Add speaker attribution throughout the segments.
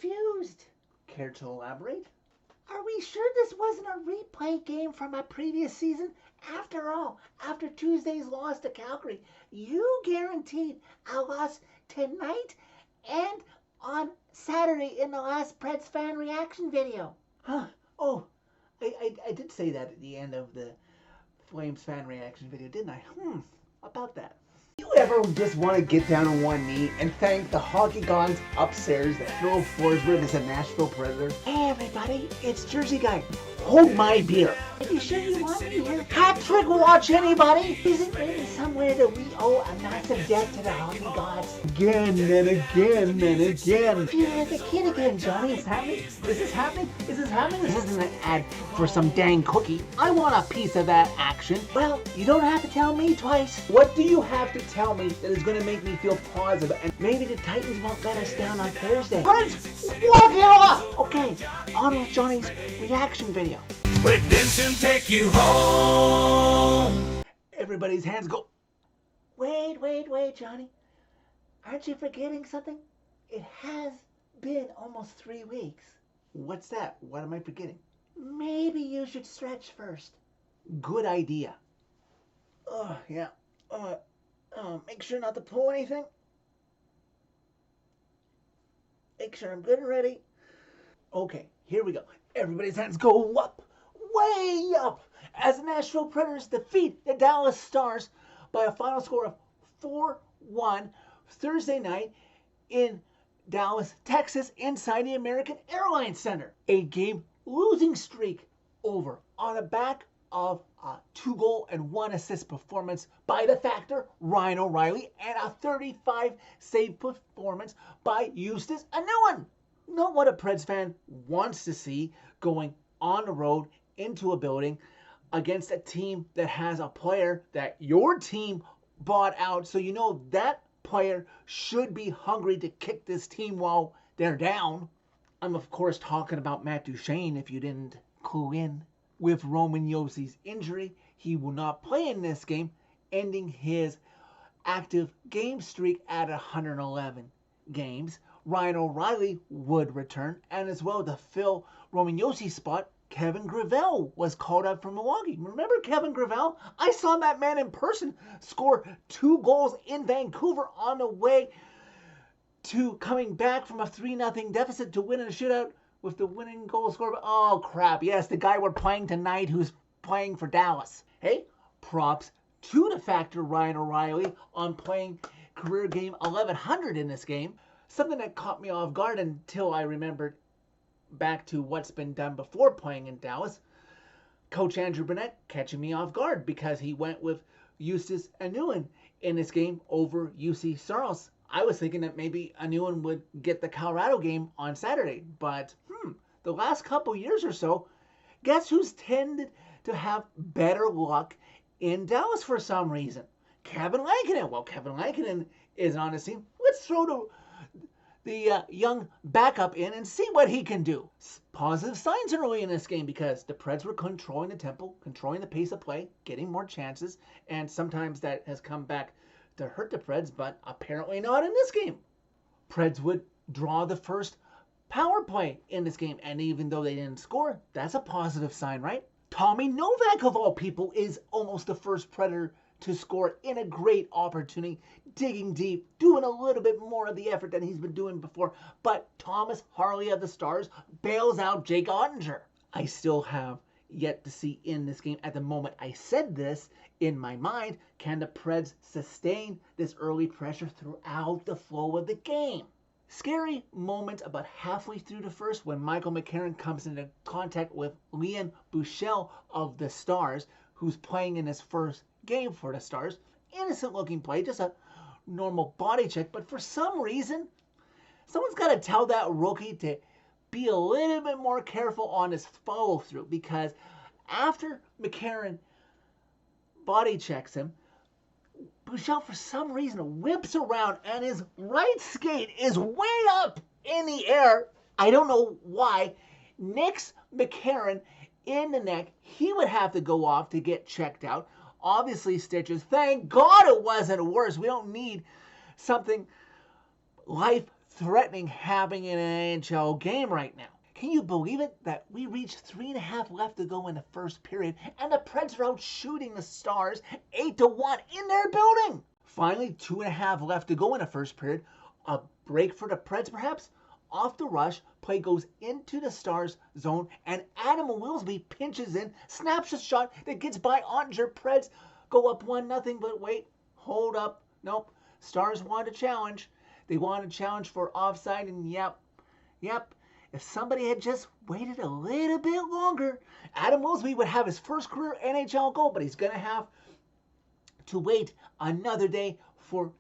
Speaker 1: confused.
Speaker 2: Care to elaborate?
Speaker 1: Are we sure this wasn't a replay game from a previous season? After all, after Tuesday's loss to Calgary, you guaranteed a loss tonight and on Saturday in the last Preds fan reaction video.
Speaker 2: Huh? Oh, I did say that at the end of the Flames fan reaction video, didn't I? About that. You ever just want to get down on one knee and thank the hockey gods upstairs that Phil Forsberg is a Nashville Predator?
Speaker 1: Hey everybody, it's Jersey Guy.
Speaker 2: Hold my beer.
Speaker 1: Are you sure you want me here? Patrick, watch anybody? Is it written somewhere that we owe a massive debt to the hockey gods?
Speaker 2: Again and again and again.
Speaker 1: You're like a kid again, Johnny.
Speaker 2: Is this happening? This isn't an ad for some dang cookie. I want a piece of that action.
Speaker 1: Well, you don't have to tell me twice.
Speaker 2: What do you have to tell me that is going to make me feel positive? And
Speaker 1: Maybe the Titans won't let us down on Thursday.
Speaker 2: Preds, walk it off!
Speaker 1: Okay, on with Johnny's reaction video.
Speaker 3: Redemption take you home.
Speaker 2: Everybody's hands go.
Speaker 1: Wait, Johnny. Aren't you forgetting something? It has been almost 3 weeks.
Speaker 2: What's that? What am I forgetting?
Speaker 1: Maybe you should stretch first.
Speaker 2: Good idea. Oh, yeah. Make sure not to pull anything. Make sure I'm good and ready. Okay, here we go. Everybody's hands go up, way up, as the Nashville Predators defeat the Dallas Stars by a final score of 4-1 Thursday night in Dallas, Texas, inside the American Airlines Center. A game losing streak over on the back of a 2-goal and 1-assist performance by the Factor, Ryan O'Reilly, and a 35-save performance by Justus, a new one. Not what a Preds fan wants to see going on the road into a building against a team that has a player that your team bought out. So you know that player should be hungry to kick this team while they're down. I'm of course talking about Matt Duchene, if you didn't clue in. With Roman Jossi's injury, he will not play in this game, ending his active game streak at 111 games. Ryan O'Reilly would return, and as well to fill Roman Jossi's spot, Kevin Gravel was called up from Milwaukee. Remember Kevin Gravel? I saw that man in person score 2 goals in Vancouver on the way to coming back from a 3-0 deficit to win in a shootout with the winning goal scored. Oh, crap. Yes, the guy we're playing tonight who's playing for Dallas. Hey, props to the Factor Ryan O'Reilly on playing career game 1100 in this game. Something that caught me off guard until I remembered back to what's been done before playing in Dallas. Coach Andrew Burnett catching me off guard because he went with Justus Anuin in this game over UC Saros. I was thinking that maybe Anuin would get the Colorado game on Saturday, but the last couple years or so, guess who's tended to have better luck in Dallas for some reason? Kevin Lankinen. Well, Kevin Lankinen is on the scene. Let's throw the young backup in and see what he can do. Positive signs early in this game because the Preds were controlling the tempo, controlling the pace of play, getting more chances, and sometimes that has come back to hurt the Preds, but apparently not in this game. Preds would draw the first power play in this game, and even though they didn't score, that's a positive sign, right? Tommy Novak, of all people, is almost the first Predator to score in a great opportunity, digging deep, doing a little bit more of the effort than he's been doing before, but Thomas Harley of the Stars bails out Jake Ottinger. I still have yet to see in this game, at the moment I said this, in my mind, can the Preds sustain this early pressure throughout the flow of the game? Scary moment about halfway through the first when Michael McCarron comes into contact with Leon Bouchel of the Stars, who's playing in his first game for the Stars. Innocent looking play, just a normal body check, but for some reason, someone's got to tell that rookie to be a little bit more careful on his follow through, because after McCarron body checks him, Bouchel for some reason whips around and his right skate is way up in the air. I don't know why. Nicks McCarron in the neck. He would have to go off to get checked out. Obviously stitches. Thank God it wasn't worse. We don't need something life threatening having an NHL game right now. Can you believe it that we reached 3.5 left to go in the first period and the Preds are out shooting the Stars 8-1 in their building? Finally, 2.5 left to go in the first period. A break for the Preds perhaps? Off the rush, play goes into the Stars zone and Adam Wilsby pinches in, snaps a shot that gets by Ottinger. Preds go up 1-0, but wait, hold up. Nope, Stars want a challenge. They want a challenge for offside, and yep, if somebody had just waited a little bit longer, Adam Wilsby would have his first career NHL goal, but he's going to have to wait another day for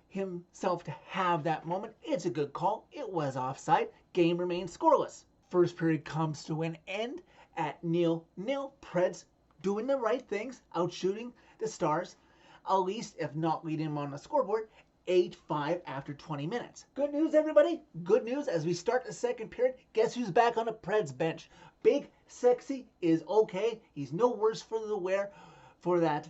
Speaker 2: himself to have that moment. It's a good call. It was offside. Game remains scoreless. First period comes to an end at 0-0. Preds doing the right things, out shooting the Stars, at least if not leading them on the scoreboard, 8-5 after 20 minutes. Good news, everybody. Good news as we start the second period. Guess who's back on the Preds bench? Big Sexy is okay. He's no worse for the wear for that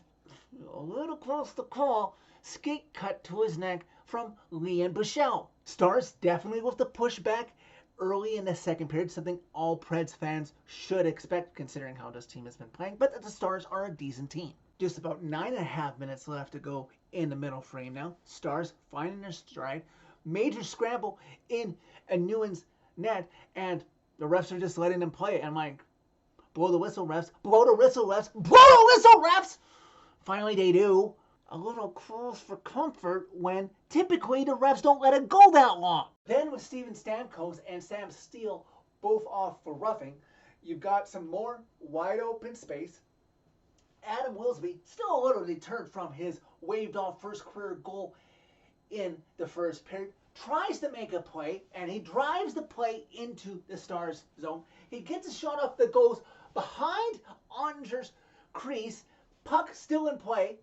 Speaker 2: a little close to call skate cut to his neck from Leon Bouchel. Stars definitely with the pushback early in the second period, something all Preds fans should expect considering how this team has been playing, but the Stars are a decent team. Just about 9.5 minutes left to go in the middle frame now. Stars finding their stride. Major scramble in Nguyen's net, and the refs are just letting them play it. And I'm like, blow the whistle, refs. Blow the whistle, refs. Blow the whistle, refs! Finally, they do. A little close for comfort when typically the refs don't let it go that long. Then with Steven Stamkos and Sam Steele both off for roughing, you've got some more wide open space. Adam Wilsby, still a little deterred from his waved off first career goal in the first period, tries to make a play, and he drives the play into the Stars zone. He gets a shot off that goes behind Ottinger's crease, puck still in play.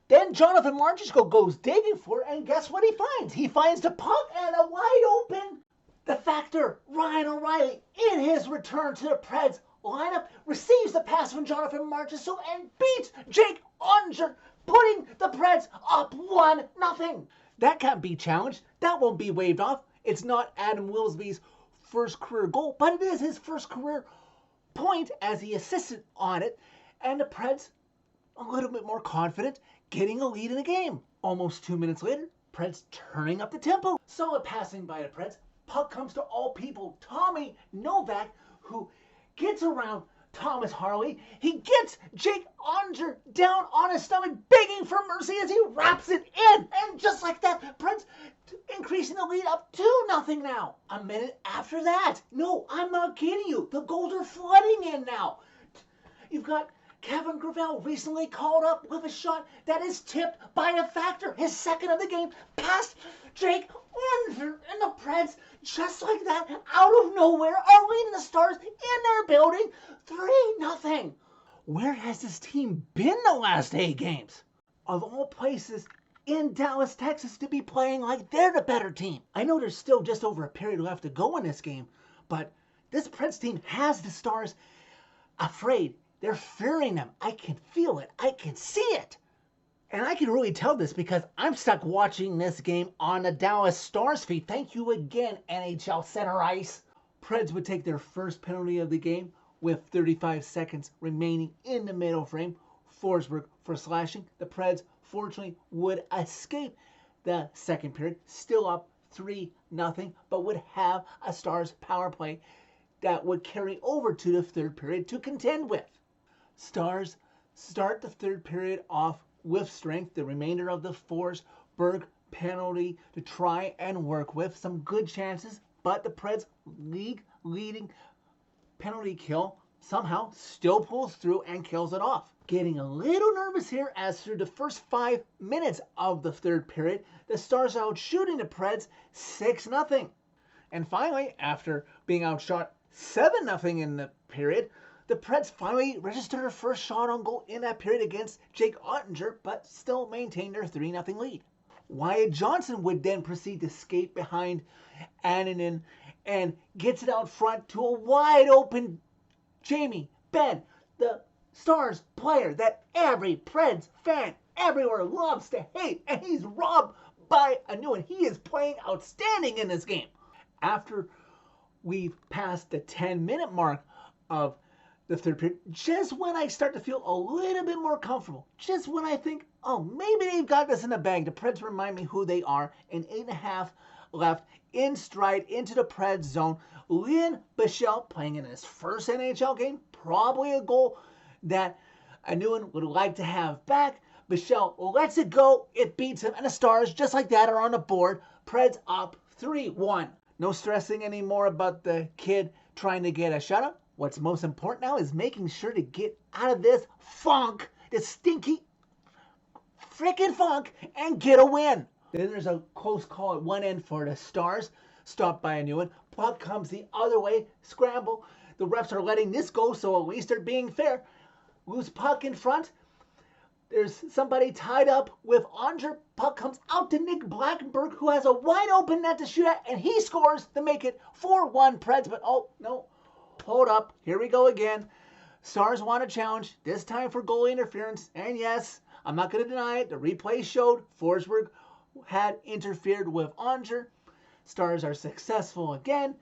Speaker 2: Then Jonathan Marchessault goes digging for it, and guess what he finds? He finds the puck and a wide open, the factor, Ryan O'Reilly, in his return to the Preds lineup, receives the pass from Jonathan Marchessault and beats Jake Ottinger, putting the Preds up 1-0. That can't be challenged. That won't be waved off. It's not Adam Wilsby's first career goal, but it is his first career point as he assisted on it, and the Preds a little bit more confident, getting a lead in the game. Almost 2 minutes later, Preds turning up the tempo. Solid passing by the Preds. Puck comes to all people. Tommy Novak, who gets around Thomas Harley. He gets Jake Ottinger down on his stomach, begging for mercy as he wraps it in. And just like that, Preds increasing the lead up 2-0 now. A minute after that. No, I'm not kidding you. The goals are flooding in now. You've got Kevin Gravel recently called up with a shot that is tipped by a factor, his second of the game, past Jake Ottinger, and the Preds, just like that, out of nowhere, are leading the Stars in their building 3-0. Where has this team been the last 8 games? Of all places in Dallas, Texas, to be playing like they're the better team. I know there's still just over a period left to go in this game, but this Preds team has the Stars afraid. They're fearing them. I can feel it. I can see it. And I can really tell this because I'm stuck watching this game on the Dallas Stars feed. Thank you again, NHL Center Ice. Preds would take their first penalty of the game with 35 seconds remaining in the middle frame. Forsberg for slashing. The Preds, fortunately, would escape the second period. Still up 3-0, but would have a Stars power play that would carry over to the third period to contend with. Stars start the third period off with strength. The remainder of the Forsberg penalty to try and work with. Some good chances, but the Preds league-leading penalty kill somehow still pulls through and kills it off. Getting a little nervous here as through the first 5 minutes of the third period, the Stars are out shooting the Preds 6-0. And finally, after being outshot 7-0 in the period, the Preds finally registered their first shot on goal in that period against Jake Ottinger, but still maintained their 3-0 lead. Wyatt Johnston would then proceed to skate behind Annunen and gets it out front to a wide open Jamie Benn, the Stars player that every Preds fan everywhere loves to hate, and he's robbed by a new one. He is playing outstanding in this game. After we've passed the 10-minute mark of the third period, just when I start to feel a little bit more comfortable, just when I think, oh, maybe they've got this in the bag, the Preds remind me who they are. And 8.5 left, in stride into the Preds zone. Liam Bichelle playing in his first NHL game, probably a goal that a new one would like to have back. Bichelle lets it go, it beats him, and the Stars, just like that, are on the board. Preds up 3-1. No stressing anymore about the kid trying to get a shutout. What's most important now is making sure to get out of this funk, this stinky freaking funk, and get a win. Then there's a close call at one end for the Stars, stopped by a new one. Puck comes the other way, scramble. The refs are letting this go, so at least they're being fair. Loose puck in front. There's somebody tied up with Andre. Puck comes out to Nick Blackenberg, who has a wide open net to shoot at, and he scores to make it 4-1 Preds. But oh, no, hold up. Here we go again. Stars want a challenge, this time for goalie interference. And yes, I'm not going to deny it. The replay showed Forsberg had interfered with Andre. Stars are successful again.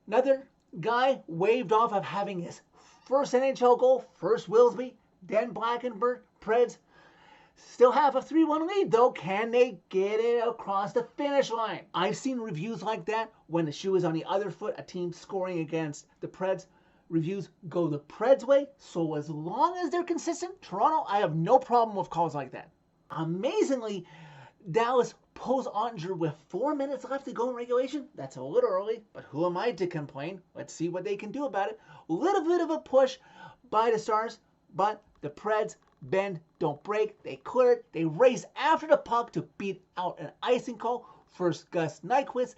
Speaker 2: Another guy waved off of having his first NHL goal, first Willsby, then Blackenberg. Preds still have a 3-1 lead, though. Can they get it across the finish line? I've seen reviews like that when the shoe is on the other foot, a team scoring against the Preds. Reviews go the Preds' way, so as long as they're consistent, Toronto, I have no problem with calls like that. Amazingly, Dallas pulls Andre with 4 minutes left to go in regulation. That's a little early, but who am I to complain? Let's see what they can do about it. A little bit of a push by the Stars, but the Preds bend, don't break. They clear it. They race after the puck to beat out an icing call. First, Gus Nyquist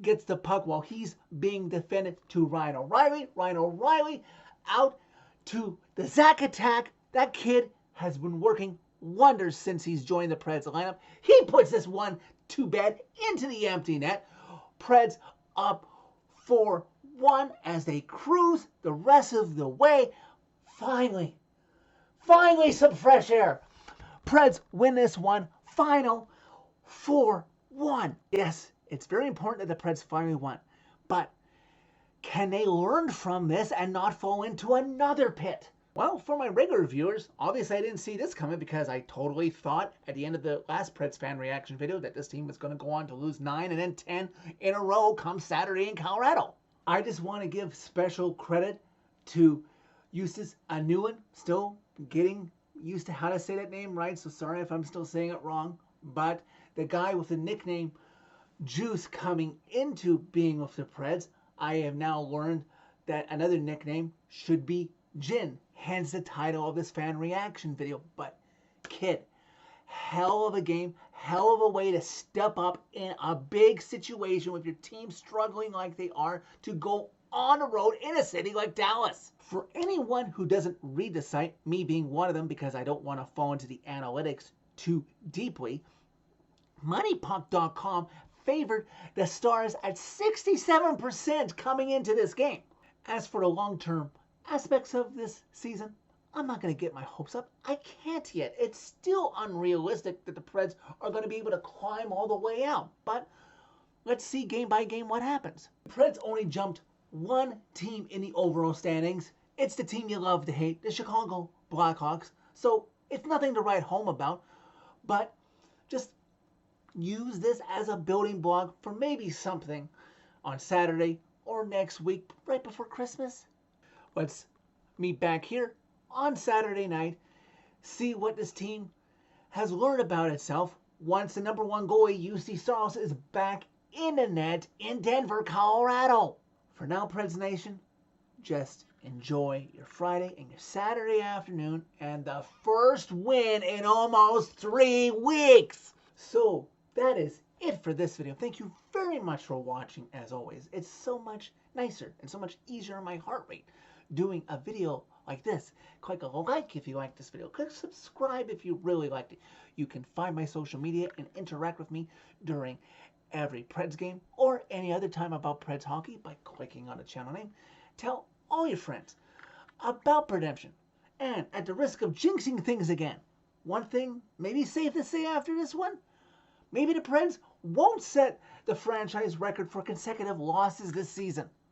Speaker 2: gets the puck while he's being defended to Ryan O'Reilly. Ryan O'Reilly out to the Zach attack. That kid has been working wonders since he's joined the Preds lineup. He puts this one to bed into the empty net. Preds up 4-1 as they cruise the rest of the way. Finally some fresh air. Preds win this one. Final 4-1. Yes, it's very important that the Preds finally won. But can they learn from this and not fall into another pit? Well, for my regular viewers, obviously I didn't see this coming because I totally thought at the end of the last Preds fan reaction video that this team was going to go on to lose 9 and then 10 in a row come Saturday in Colorado. I just want to give special credit to Justus, a new one, still getting used to how to say that name right, so sorry if I'm still saying it wrong, but the guy with the nickname Juice coming into being with the Preds, I have now learned that another nickname should be Jin, hence the title of this fan reaction video. But kid, hell of a game, hell of a way to step up in a big situation with your team struggling like they are to go on the road in a city like Dallas. For anyone who doesn't read the site, me being one of them because I don't want to fall into the analytics too deeply, MoneyPuck.com favored the Stars at 67% coming into this game. As for the long-term aspects of this season, I'm not going to get my hopes up. I can't yet. It's still unrealistic that the Preds are going to be able to climb all the way out. But let's see game by game what happens. The Preds only jumped one team in the overall standings. It's the team you love to hate, the Chicago Blackhawks. So it's nothing to write home about. But just use this as a building block for maybe something on Saturday or next week right before Christmas. Let's meet back here on Saturday night, see what this team has learned about itself once the number one goalie, UC Saros, is back in the net in Denver, Colorado. For now, Preds Nation, just enjoy your Friday and your Saturday afternoon and the first win in almost 3 weeks. So that is it for this video. Thank you very much for watching as always. It's so much nicer and so much easier on my heart rate doing a video like this. Click a like if you like this video. Click subscribe if you really liked it. You can find my social media and interact with me during every Preds game or any other time about Preds hockey by clicking on the channel name. Tell all your friends about Redemption. And at the risk of jinxing things again, one thing maybe safe to say after this one, Maybe the Preds won't set the franchise record for consecutive losses this season.